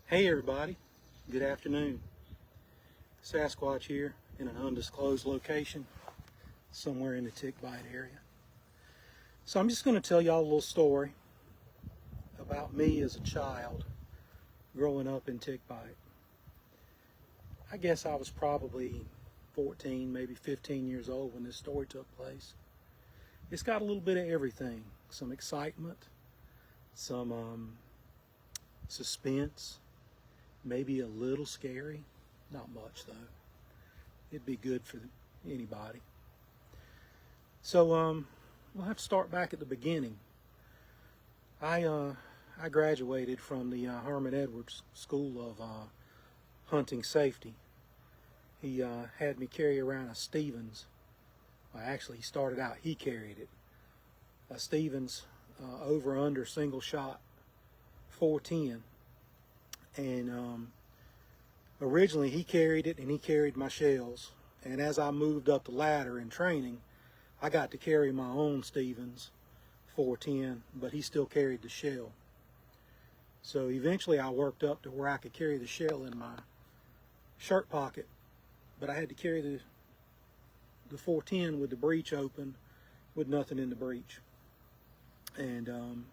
Hey everybody, good afternoon. Sasquatch here in an undisclosed location somewhere in the tick bite area. So I'm just going to tell y'all a little story about me as a child growing up in tick bite. I guess I was probably 14, maybe 15 years old when this story took place. It's got a little bit of everything, some excitement, some suspense, maybe a little scary, not much though. It'd be good for anybody. So we'll have to start back at the beginning. I graduated from the Herman Edwards School of Hunting Safety. He had me carry around a Stevens. Well, actually, he started out, he carried it. A Stevens over under single shot 410. And originally he carried it and he carried my shells. And as I moved up the ladder in training, I got to carry my own Stevens 410, but he still carried the shell. So eventually I worked up to where I could carry the shell in my shirt pocket, but I had to carry the 410 with the breech open with nothing in the breech. And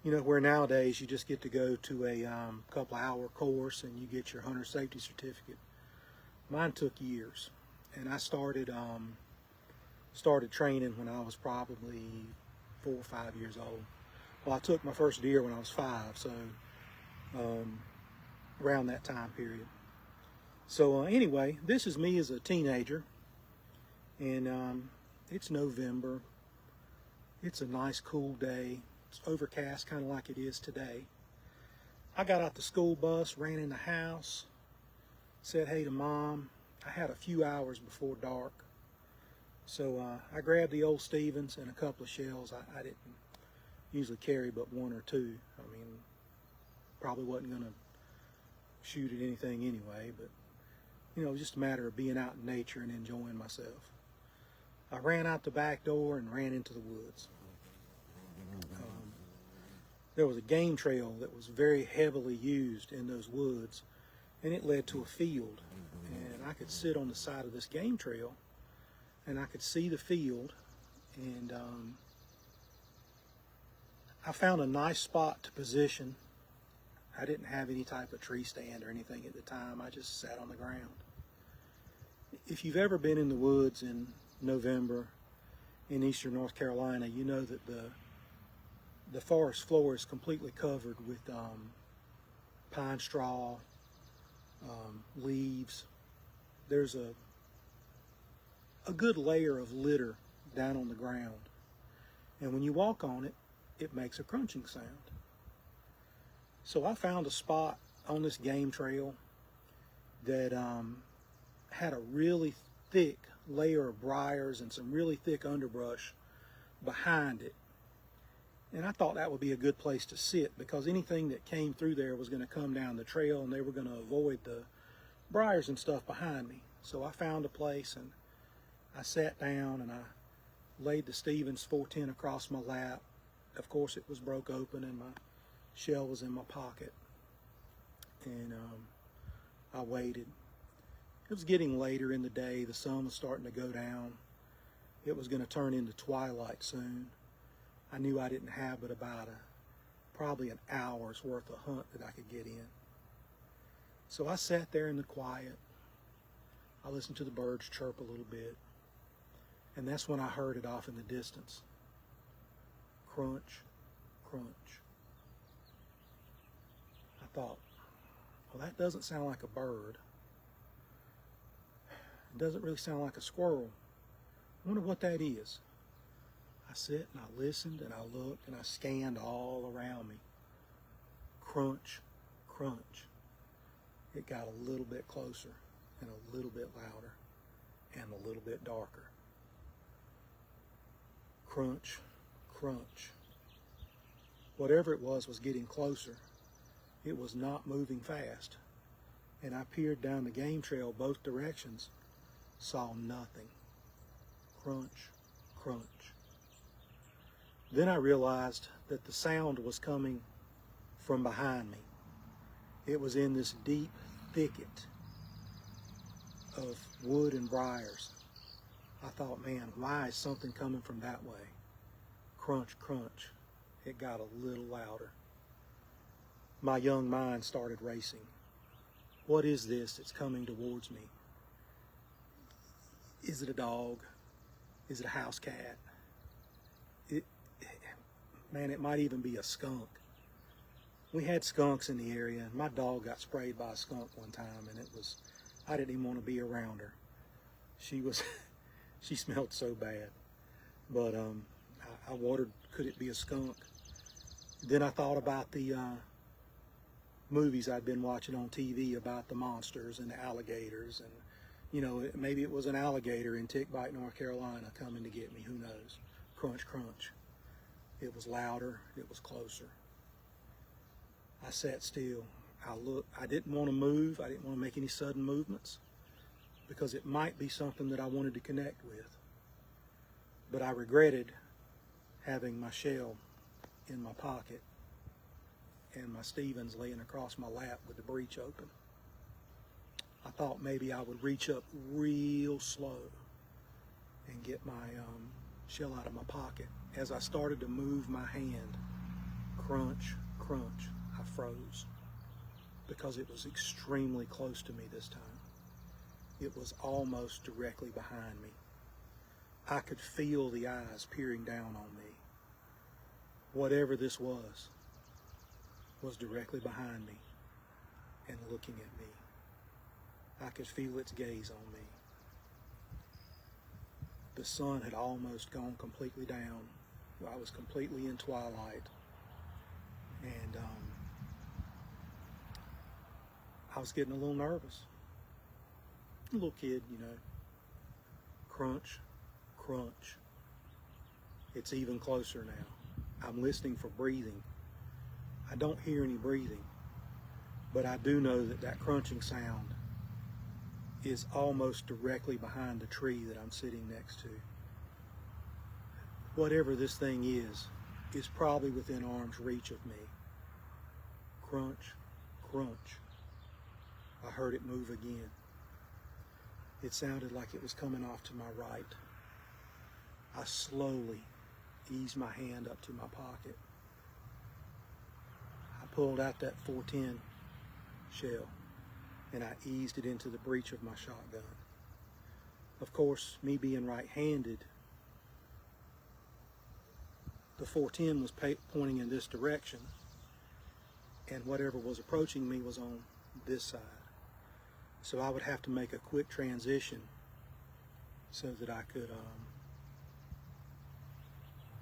you know, where nowadays you just get to go to a couple hour course and you get your hunter safety certificate. Mine took years, and I started training when I was probably 4 or 5 years old. Well, I took my first deer when I was 5, so around that time period. So anyway, this is me as a teenager, and it's November. It's a nice cool day. It's overcast, kind of like it is today. I got out the school bus, ran in the house, said hey to Mom. I had a few hours before dark. So I grabbed the old Stevens and a couple of shells. I didn't usually carry but 1 or 2. I mean, probably wasn't going to shoot at anything anyway, but you know, it was just a matter of being out in nature and enjoying myself. I ran out the back door and ran into the woods. There was a game trail that was very heavily used in those woods, and it led to a field. And I could sit on the side of this game trail, and I could see the field, and I found a nice spot to position. I didn't have any type of tree stand or anything at the time. I just sat on the ground. If you've ever been in the woods in November in eastern North Carolina, you know that the forest floor is completely covered with pine straw, leaves. There's a good layer of litter down on the ground. And when you walk on it, it makes a crunching sound. So I found a spot on this game trail that had a really thick layer of briars and some really thick underbrush behind it. And I thought that would be a good place to sit because anything that came through there was going to come down the trail and they were going to avoid the briars and stuff behind me. So I found a place and I sat down and I laid the Stevens 410 across my lap. Of course, it was broke open and my shell was in my pocket. And I waited. It was getting later in the day. The sun was starting to go down. It was going to turn into twilight soon. I knew I didn't have but about probably an hour's worth of hunt that I could get in. So I sat there in the quiet. I listened to the birds chirp a little bit. And that's when I heard it off in the distance. Crunch, crunch. I thought, well, that doesn't sound like a bird. It doesn't really sound like a squirrel. I wonder what that is. I sit and I listened and I looked and I scanned all around me. Crunch, crunch. It got a little bit closer and a little bit louder and a little bit darker. Crunch, crunch. Whatever it was getting closer. It was not moving fast. And I peered down the game trail both directions, saw nothing. Crunch, crunch. Then I realized that the sound was coming from behind me. It was in this deep thicket of wood and briars. I thought, man, why is something coming from that way? Crunch, crunch. It got a little louder. My young mind started racing. What is this that's coming towards me? Is it a dog? Is it a house cat? Man, it might even be a skunk. We had skunks in the area, and my dog got sprayed by a skunk one time, and I didn't even want to be around her. She smelled so bad. But I wondered, could it be a skunk? Then I thought about the movies I'd been watching on TV about the monsters and the alligators, and maybe it was an alligator in Tick Bight, North Carolina coming to get me, who knows? Crunch, crunch. It was louder, it was closer. I sat still. I looked. I didn't want to move. I didn't want to make any sudden movements because it might be something that I wanted to connect with. But I regretted having my shell in my pocket and my Stevens laying across my lap with the breech open. I thought maybe I would reach up real slow and get my shell out of my pocket. As I started to move my hand, crunch, crunch, I froze because it was extremely close to me this time. It was almost directly behind me. I could feel the eyes peering down on me. Whatever this was directly behind me and looking at me. I could feel its gaze on me. The sun had almost gone completely down. I was completely in twilight. And I was getting a little nervous. A little kid, Crunch, crunch. It's even closer now. I'm listening for breathing. I don't hear any breathing, but I do know that crunching sound is almost directly behind the tree that I'm sitting next to. Whatever this thing is probably within arm's reach of me. Crunch, crunch. I heard it move again. It sounded like it was coming off to my right. I slowly eased my hand up to my pocket. I pulled out that .410 shell and I eased it into the breech of my shotgun. Of course, me being right-handed, the .410 was pointing in this direction, and whatever was approaching me was on this side. So I would have to make a quick transition so that I could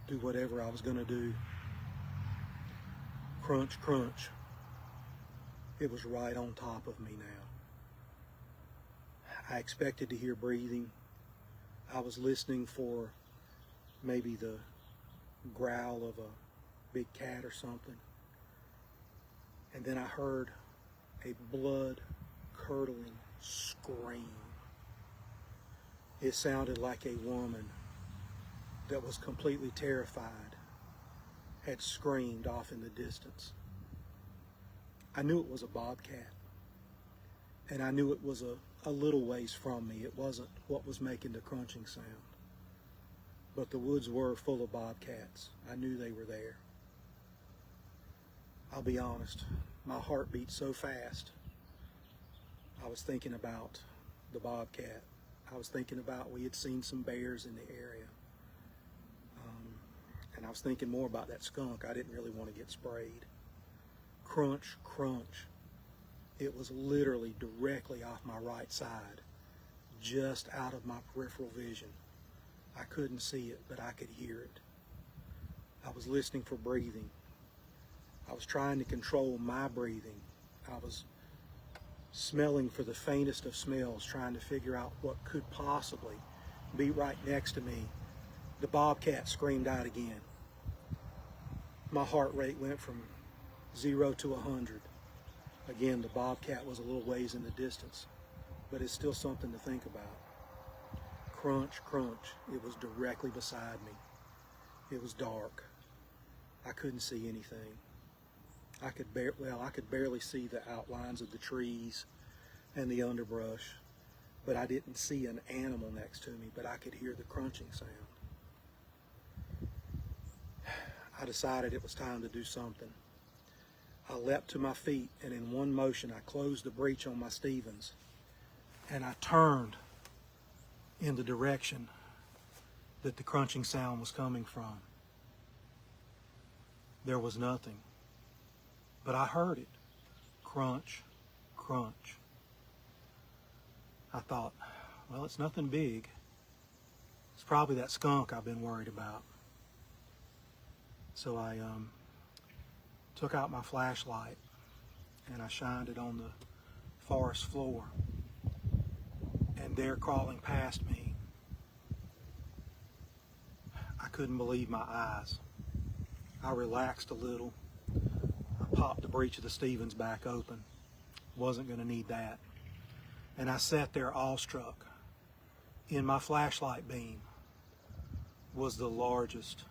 do whatever I was going to do. Crunch, crunch. It was right on top of me now. I expected to hear breathing. I was listening for maybe the growl of a big cat or something. And then I heard a blood-curdling scream. It sounded like a woman that was completely terrified had screamed off in the distance. I knew it was a bobcat, and I knew it was a little ways from me. It wasn't what was making the crunching sound. But the woods were full of bobcats. I knew they were there. I'll be honest, my heart beat so fast. I was thinking about the bobcat. I was thinking about we had seen some bears in the area. And I was thinking more about that skunk. I didn't really want to get sprayed. Crunch, crunch. It was literally directly off my right side, just out of my peripheral vision. I couldn't see it, but I could hear it. I was listening for breathing. I was trying to control my breathing. I was smelling for the faintest of smells, trying to figure out what could possibly be right next to me. The bobcat screamed out again. My heart rate went from 0 to 100. Again, the bobcat was a little ways in the distance, but it's still something to think about. Crunch, crunch. It was directly beside me. It was dark. I couldn't see anything. I could barely see the outlines of the trees and the underbrush, but I didn't see an animal next to me, but I could hear the crunching sound. I decided it was time to do something. I leapt to my feet, and in one motion I closed the breech on my Stevens, and I turned in the direction that the crunching sound was coming from. There was nothing, but I heard it. Crunch, crunch. I thought, well, it's nothing big. It's probably that skunk I've been worried about. So I took out my flashlight and I shined it on the forest floor. And there, crawling past me, I couldn't believe my eyes. I relaxed a little. I popped the breech of the Stevens back open. Wasn't going to need that. And I sat there awestruck. In my flashlight beam was the largest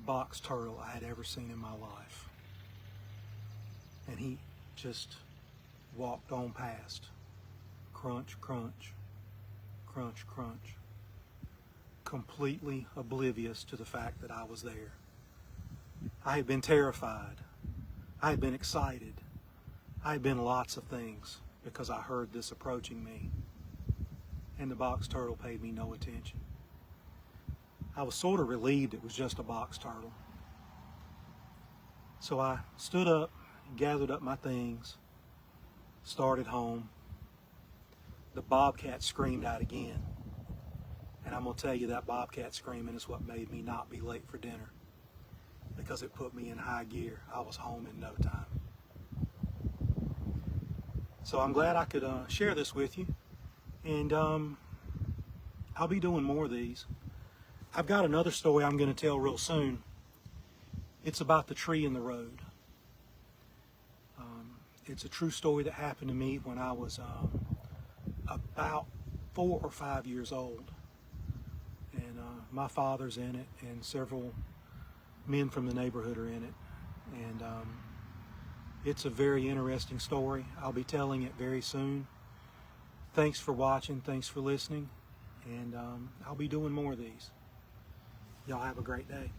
box turtle I had ever seen in my life. And he just walked on past. Crunch, crunch, crunch, crunch. Completely oblivious to the fact that I was there. I had been terrified. I had been excited. I had been lots of things because I heard this approaching me. And the box turtle paid me no attention. I was sort of relieved it was just a box turtle. So I stood up, gathered up my things, started home. The bobcat screamed out again. And I'm going to tell you, that bobcat screaming is what made me not be late for dinner, because it put me in high gear. I was home in no time. So I'm glad I could share this with you. And I'll be doing more of these. I've got another story I'm going to tell real soon. It's about the tree in the road. It's a true story that happened to me when I was about 4 or 5 years old. And my father's in it, and several men from the neighborhood are in it. And it's a very interesting story. I'll be telling it very soon. Thanks for watching. Thanks for listening. And I'll be doing more of these. Y'all have a great day.